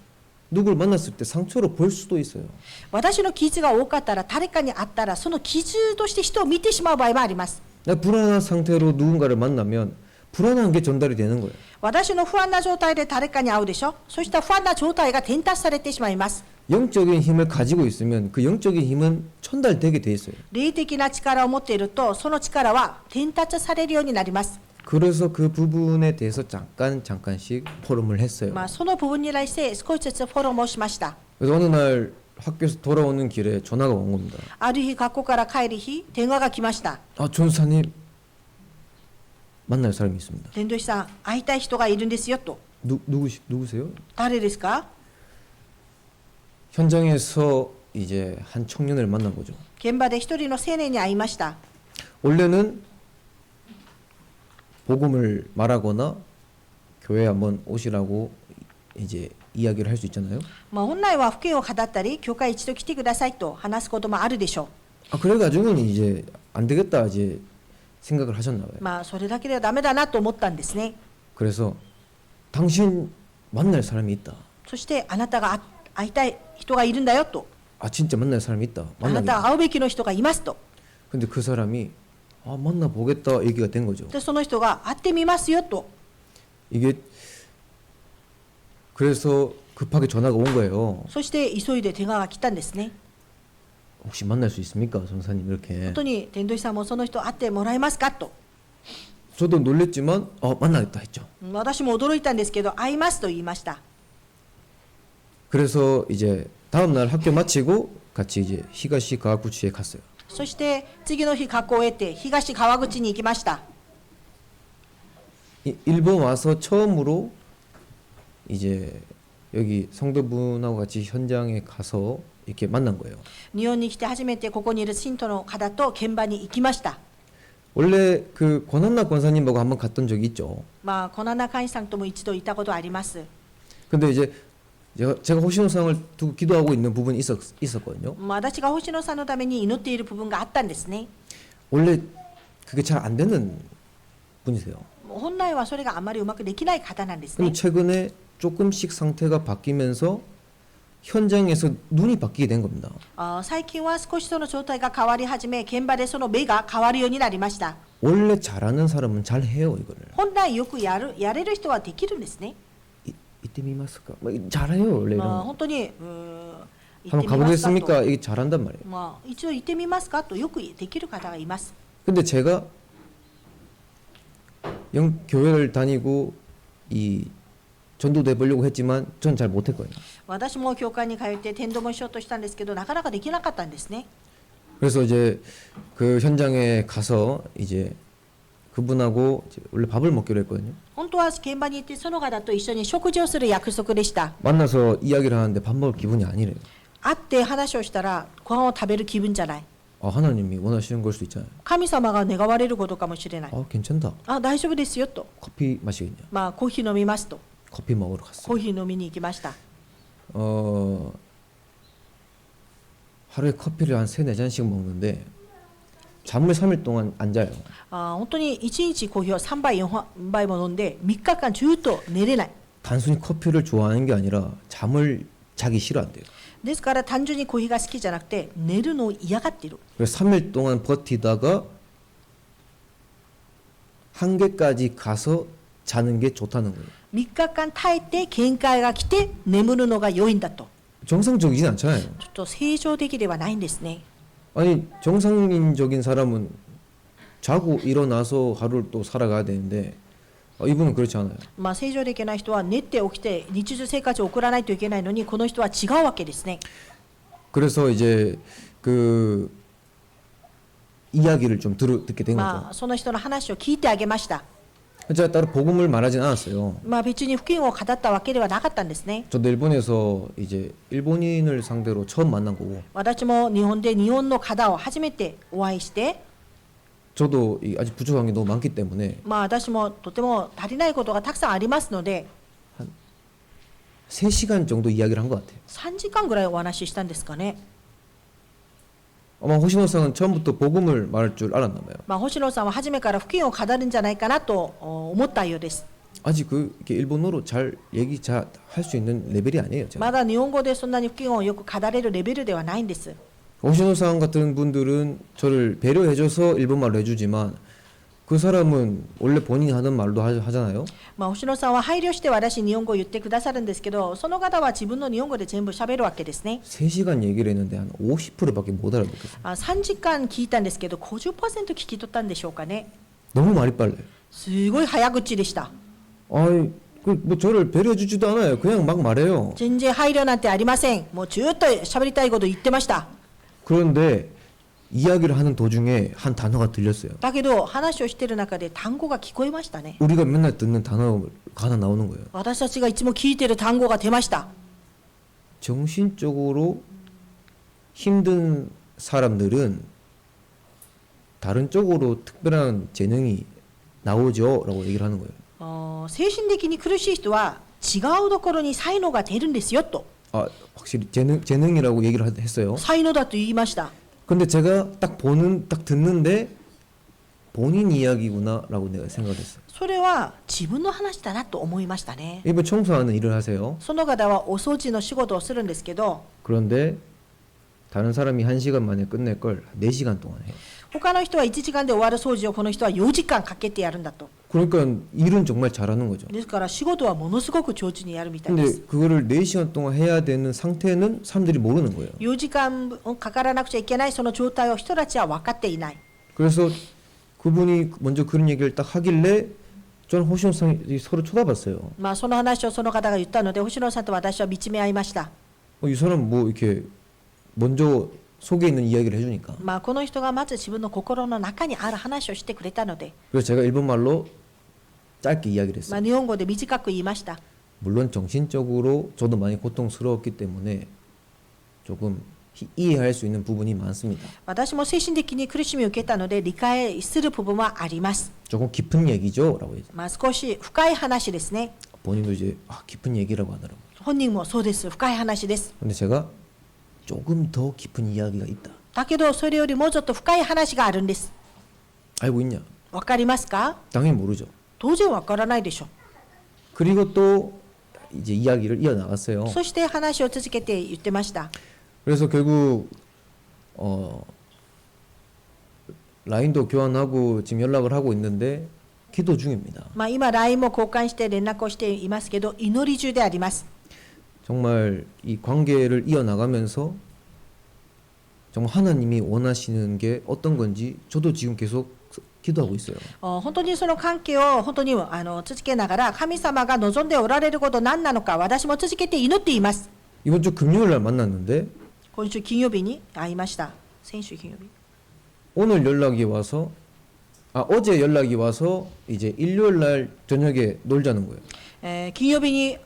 누굴 만났을 때 상처로 볼 수도 있어요. 私の傷が多かったら誰かに会ったらその傷として人を見てしまう場合もあります。 내가 불안한 상태로 누군가를 만나면 불안한 게 전달이 되는 거예요. 私の不安な状態で誰かに会うでしょ。そうした不安な状態が伝達されてしまいます。 영적인 힘을 가지고 있으면 그 영적인 힘은 전달되게 돼 있어요. 霊的な力を持っているとその力は伝達されるようになります。 그래서 그 부분에 대해서 잠깐씩 포럼을 했어요. その部分に対して少しずつフォローもしました。 그래서 어느 날 학교에서 돌아오는 길에 전화가 온 겁니다. ある日学校から帰る日電話が来ました。 아, 전사님 만날 사람이 있습니다. 伝道師さん会いたい人がいるんですよと。 누구세요? 誰ですか？ 현장에서 이제 한 청년을 만난 거죠. 現場で一人の青年に会いました。 원래는 복음을 말하거나 교회 한번 오시라고 이제 이야기를 할 수 있잖아요. 本来は福音を語ったり教会一度来てくださいと話すこともあるでしょ 아, 그래가지고는 이제 안 되겠다 이제 생각을 하셨나 봐요. う。それだけではダメだなと思ったんですね。 그래서 당신 만날 사람이 있다. そしてあなたが会いたい人がいるんだよと。 아, 진짜 만날 사람이 있다. あなたが 만나겠다. 会うべきの人がいますと。 근데 그 사람이 아, 만나보겠다 얘기가 된 거죠. でその人が会ってみますよと。 이게 그래서 급하게 전화가 온 거예요. そして急いで電話が来たんですね。 혹시 만날 수 있습니까, 전사님? 이렇게. 本当に伝道師さんもその人会ってもらえますかと。 저도 놀랬지만 만나겠다 했죠. 私も驚いたんですけど会いますと言いました。 그래서 이제 다음 날 학교 마치고 같이 이제 히가시 가와구치에 갔어요. そして次の日学校を終えて東川口に行きました。 일본 와서 처음으로 이제 여기 성도분하고 같이 현장에 가서 이렇게 만난 거예요. 日本に来て初めてここにいる信徒の方と現場に行きました。 원래 그 권한나 권사님하고 한번 갔던 적이 있죠. コナナ会員さんとも一度いたことあります。 근데 이제 제가 호시노상을 두고 기도하고 있는 부분이 있었거든요. 私が星野さんのために祈っている部分があったんですね。 원래 그게 잘 안 되는 분이세요. 本来はそれがあまりうまくできない方なんです 근데 ね。 최근에 조금씩 상태가 바뀌면서 현장에서 눈이 바뀌게 된 겁니다. 最近は少しその状態が変わり始め、現場でその目が変わるようになりました。 원래 잘하는 사람은 잘 해요 이거를. 本来よくやれる人はできるんですね。 이때 미마스까? 잘해요 원래 まあ 이런. 本当に行って 한번 みますか 가보겠습니까? と、 이게 잘한단 말이에요. まあ、一度行ってみますかとよくできる方がいます。 근데 제가 교회를 다니고 이 전도도 해보려고 했지만 전 잘 못했거든요. 私も教会に通って伝道もしようとしたんですけど、なかなかできなかったんですね。 그래서 이제 그 현장에 가서 이제 그분하고 이제 원래 밥을 먹기로 했거든요. 本当は現場に行ってその方と一緒に食事をする約束でした。 만나서 이야기를 하는데 밥 먹을 기분이 아니래요. 会って話をしたらご飯を食べる気分じゃない。 하나님이 원하시는 걸 수도 있잖아요. 神様が願われることかもしれない。 괜찮다. 大丈夫ですよと。 커피 마시겠냐? まあコーヒー飲みますと。 커피 먹으러 갔어요. コーヒー飲みに行きました。 하루에 커피를 한 3-4잔씩 먹는데 잠을 3일 동안 안 자요. 本当に1日コーヒーを3杯4杯も飲んで3日間ずっと寝れない。 단순히 커피를 좋아하는 게 아니라 잠을 자기 싫어한대요. ですから単純にコーヒーが好きじゃなくて寝るのを嫌がっている。 그래서 3일 동안 버티다가 한계까지 가서 자는 게 좋다는 거예요. 3日間耐えて限界が来て眠るのが良いんだと。 정상적이진 않잖아요. ちょっと正常的ではないんですね。 아니 정상인적인 사람은 자고 일어나서 하루를 또 살아가야 되는데 이분은 그렇지 않아요. まあ正常的な人は寝て起きて日常生活を送らないといけないのに、この人は違うわけですね。 그래서 이제 그 이야기를 좀 듣게 된 ま 거죠. あその人の話を聞いてあげました。 제가 따로 복음을 말하진 않았어요. まあ別に福音を語ったわけではなかったんですね。 저도 일본에서 이제 일본인을 상대로 처음 만난 거고 私も日本で日本の方を初めてお会いして、 저도 아직 부족한 게 너무 많기 때문에 まあ私もとても足りないことがたくさんありますので、 3시간 정도 이야기를 한 것 같아요. 3時間ぐらいお話ししたんですかね。 아마 호시노상은 처음부터 복음을 말할 줄 알았나 봐요. まあ星野さんは初めから福音を語るんじゃないかなと思ったようです。 아직 이렇게 일본어로 잘 얘기 잘 할 수 있는 레벨이 아니에요. 제가. まだ日本語でそんなに福音をよく語れるレベルではないんです。 호시노상 같은 분들은 저를 배려해줘서 일본말로 해주지만 그 사람은 원래 본인이 하던 말도 하잖아요. まあ星野さんは配慮して私に日本語を言ってくださるんですけど、その方は自分の日本語で全部喋るわけですね。 3시간 얘기를 했는데 한 50%밖에 못 알아듣겠어요. 3時間聞いたんですけど 50% 聞き取ったんでしょうかね。 너무 말이 빨라요. すごい早口でした。 아이 뭐 저를 배려해주지도 않아요. 그냥 막 말해요. 全然配慮なんてありません。もうずっと喋りたいこと言ってました。 그런데 이야기를 하는 도중에 한 단어가 들렸어요. だけど話をしている中で単語が聞こえましたね。 우리가 맨날 듣는 단어가 하나 나오는 거예요. 私たちがいつも聞いている単語が出ました。 정신적으로 힘든 사람들은 다른 쪽으로 특별한 재능이 나오죠 라고 얘기를 하는 거예요. 精神的に苦しい人は違うところに才能が出るんですよと。 확실히 재능이라고 얘기를 했어요. 才能だと言いました。 근데 제가 딱 듣는데 본인 이야기구나라고 내가 생각했어요. それは自分の話だなと思いましたね。 이번 청소하는 일을 하세요. その方はお掃除の仕事をするんですけど、 그런데 다른 사람이 1시간 만에 끝낼 걸 4시간 동안 해요. 他の人は1時間で終わる掃除をこの人は4時間かけてやるんだと。 그러니까 일은 정말 잘하는 거죠. ですから仕事はものすごく上手にやるみたいで 근데 す。 그거를 4시간 동안 해야 되는 상태는 사람들이 모르는 거예요. 4時間かからなくちゃいけないその状態を人たちは分かっていない。 그래서 그분이 먼저 그런 얘기를 딱 하길래 저는 호시노상이 서로 쳐다봤어요. まあその話をその方が言ったので、星野さんと私は見つめ合いました。 이 사람 뭐 이렇게 먼저 속에 있는 이야기를 해주니까. まあこの人がまず自分の心の中にある話をしてくれたので、 그래서 제가 일본말로 짧게 이야기를 まあ 했어요. 日本語で短く言いました。 물론 정신적으로 저도 많이 고통스러웠기 때문에 조금 이해할 수 있는 부분이 많습니다. 私も精神的に苦しみを受けたので理解する部分はあります。 조금 깊은 얘기죠? 라고 했죠. まあ少し深い話ですね。 본인도 이제 깊은 얘기라고 하더라고요. 本人もそうです。深い話です。 근데 제가 조금 더 깊은 이야기가 있다. だけどそれよりもうちょっと深い話があるんです。 알고 있냐? わかりますか？ 당연히 모르죠. 当然わからないでしょう。 그리고 또 이제 이야기를 이어 나갔어요. そして話を続けて言ってました。 그래서 결국 라인도 교환하고 지금 연락을 하고 있는데 기도 중입니다. 今 LINE も交換して連絡をしていますけど、祈り中であります。 정말 이 관계를 이어 나가면서 정말 하나님이 원하시는 게 어떤 건지 저도 지금 계속 기도하고 있어요. 本当にその関係を本当に続けながら、神様が望んでおられること何なのか、私も続けて祈っています。 이번 주 금요일 날 만났는데 今週金曜日に会いました。先週金曜日。 오늘 연락이 와서 어제 연락이 와서 이제 일요일 날 저녁에 놀자는 거예요. 金曜日に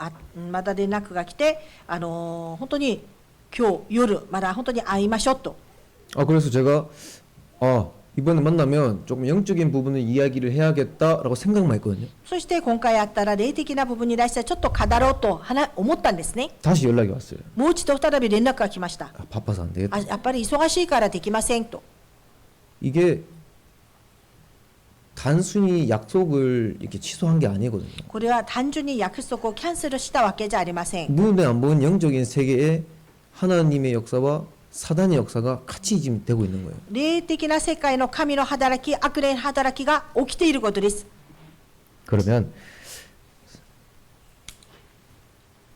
また連絡が来て、本当に今日夜まだ本当に会いましょうと。 그래서 제가 이번에 만나면 조금 영적인 부분을 이야기를 해야겠다라고 생각만 했거든요. そして今回会ったら霊的な部分に対してちょっと語ろうと思ったんですね。 다시 연락이 왔어요. もう一度再び連絡が来ました。 바빠서 안 되겠다. やっぱり忙しいからできませんと。 이게 단순히 약속을 이렇게 취소한 게 아니거든요. これは単純に約束をキャンセルしたわけじゃありません。 눈에 안 보이는 영적인 세계에 하나님의 역사와 사단의 역사가 같이 지금 되고 있는 거예요. 霊的な世界の神の働き、悪霊の働きが起きていることです。 그러면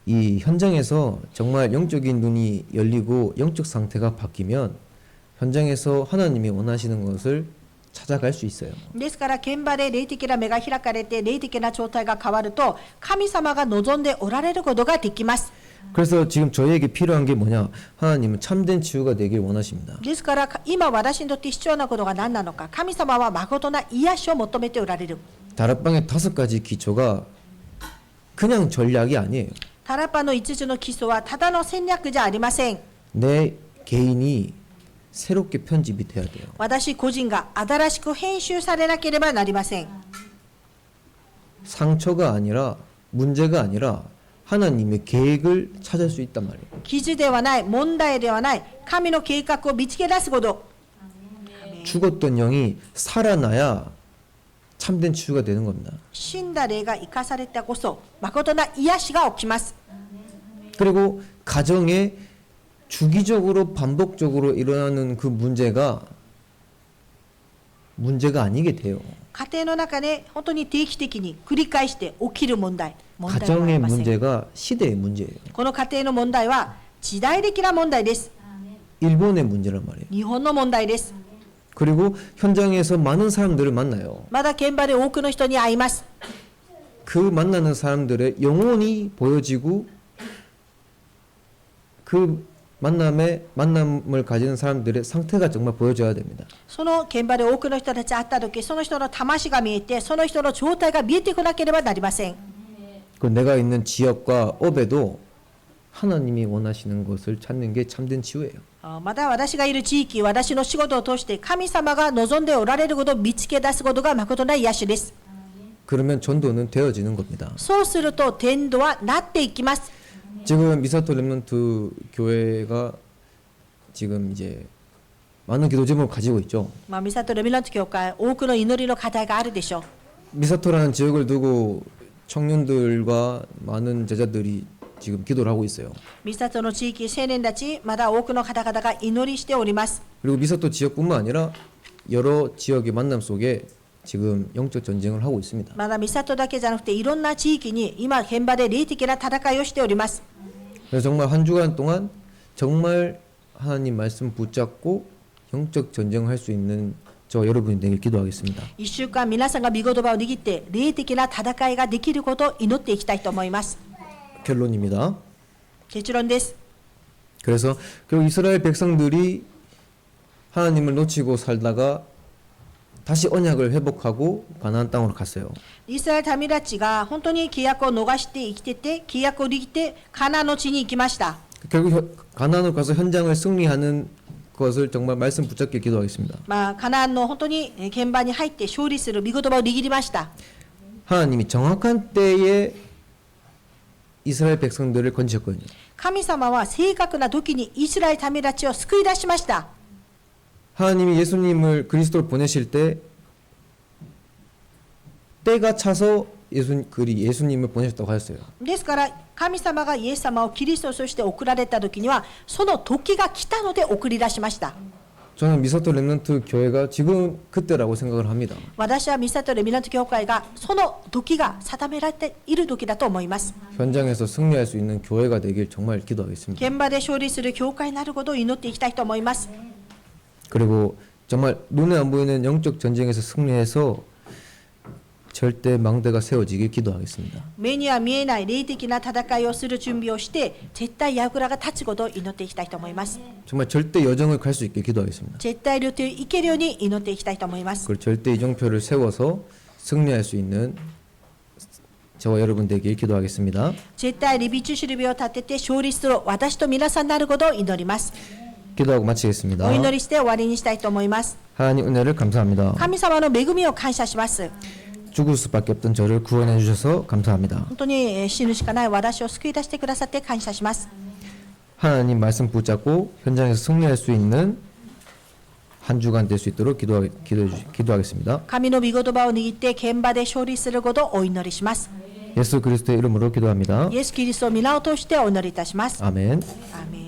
이 현장에서 정말 영적인 눈이 열리고 영적 상태가 바뀌면 현장에서 하나님이 원하시는 것을 찾아갈 수 있어요. ですから現場で霊的な目が開かれて霊的な状態が変わると神様が望んでおられることができます。 그래서 지금 저희에게 필요한 게 뭐냐? 하나님은 참된 치유가 되길 원하십니다. ですから今私にとって必要なことが何なのか、神様は誠な癒しを求めておられる。 다락방의 5가지 기초가 그냥 전략이 아니에요. タラッパの5つの基礎はただの戦略じゃありません。 내 개인이 새롭게 편집이 돼야 돼요. 私個人が新しく編集されなければなりません。 상처가 아니라 문제가 아니라 하나님의 계획을 찾을 수 있단 말이에요. 傷ではない、問題ではない、神の計画を見つけ出すこと。 죽었던 영이 살아나야 참된 치유가 되는 겁니다. 死んだ霊が生かされたこそ誠な癒しが起きます。 그리고 가정에 주기적으로 반복적으로 일어나는 그 문제가 아니게 돼요. 家庭の中で本当に定期的に繰り返して起きる問題ではあり 가정의 ません。 문제가 시대의 문제예요. この家庭の問題は時代的な問題です。 일본의 문제란 말이에요. 日本の問題です。 그리고 현장에서 많은 사람들을 만나요. まだ現場で多くの人に会います。 그 만나는 사람들의 영혼이 보여지고 그 만남을 가지는 사람들의 상태가 정말 보여져야 됩니다. その現場で多くの人たち会った時、その人の魂が見えて、その人の状態が見えてこなければなりません。 그 내가 있는 지역과 업에도 하나님이 원하시는 것을 찾는 게 참된 치유예요. また私がいる地域、私の仕事を通して神様が望んでおられることを見つけ出すことが誠な癒しです。 그러면 전도는 되어지는 겁니다. そうすると天道はなっていきます。 지금 미사토 렘넌트 교회가 지금 이제 많은 기도 제목을 가지고 있죠. ミサトレミラント教会、多くの祈りの課題があるでしょう。 미사토라는 지역을 두고 청년들과 많은 제자들이 지금 기도를 하고 있어요. ミサトの地域、青年たち、まだ多くの方々が祈りしております。 그리고 미사토 지역뿐만 아니라 여러 지역의 만남 속에 지금 영적 전쟁을 하고 있습니다. まだミサトだけじゃなくて、いろんな地域に今現場で霊的な戦いをしております。 그래서 정말 한 주간 동안 정말 하나님 말씀 붙잡고 영적 전쟁을 할 수 있는 저 여러분이 되길 기도하겠습니다. 1週間皆さんが御言葉を握って霊的な戦いができることを祈っていきたいと思います。 결론입니다. 結論です。 그래서 결국 이스라엘 백성들이 하나님을 놓치고 살다가 다시 언약을 회복하고 가나안 땅으로 갔어요. イスラエル民たちが本当に契約を逃して生きてて、契約を握ってカナンの地に行きました。 결국 가나안으로 가서 현장을 승리하는 것을 정말 말씀 붙잡게 기도하겠습니다. カナンの本当に現場に入って勝利する御言葉を握りました。 하나님이 정확한 때에 이스라엘 백성들을 건지셨거든요. 神様は正確な時にイスラエル民たちを救い出しました。 하나님이 예수님을 그리스도를 보내실 때 때가 차서 예수님을 보내셨다고 하였어요. ですから神様がイエス様をキリストとして送られた時にはその時が来たので送り出しました。 저는 미사토 렘넌트 교회가 지금 그때라고 생각을 합니다. 私はミサトレミナント教会がその時が定められている時だと思います。 현장에서 승리할 수 있는 교회가 되길 정말 기도하겠습니다. 現場で勝利する教会になることを祈っていきたいと思います。 그리고 정말 눈에 안 보이는 영적 전쟁에서 승리해서 절대 망대가 세워지길 기도하겠습니다. 目には見えない霊的な戦いをする準備をして絶対櫓が立つことを祈っていきたいと思います。 정말 절대 여정을 갈 수 있게 기도하겠습니다. 絶対旅程を行けるように祈っていきたいと思います。 그리고 절대 이정표를 세워서 승리할 수 있는 저와 여러분 되길 기도하겠습니다. 絶対リビチュシルビを立てて勝利する私と皆さんになることを祈ります。 기도하고 마치겠습니다. お祈りして終わりにしたいと思います。 하나님 은혜를 감사합니다. 神様の恵みを感謝します。 죽을 수밖에 없던 저를 구원해 주셔서 감사합니다. 本当に死ぬしかない私を救い出してくださって感謝します。 하나님 말씀 붙잡고 현장에서 승리할 수 있는 한 주간 될 수 있도록 기도하겠습니다. 神の御言葉を握って現場で勝利することをお祈りします。 예수 그리스도의 이름으로 기도합니다. イエス・キリストを皆を通してお祈りいたします。 아멘. アーメン。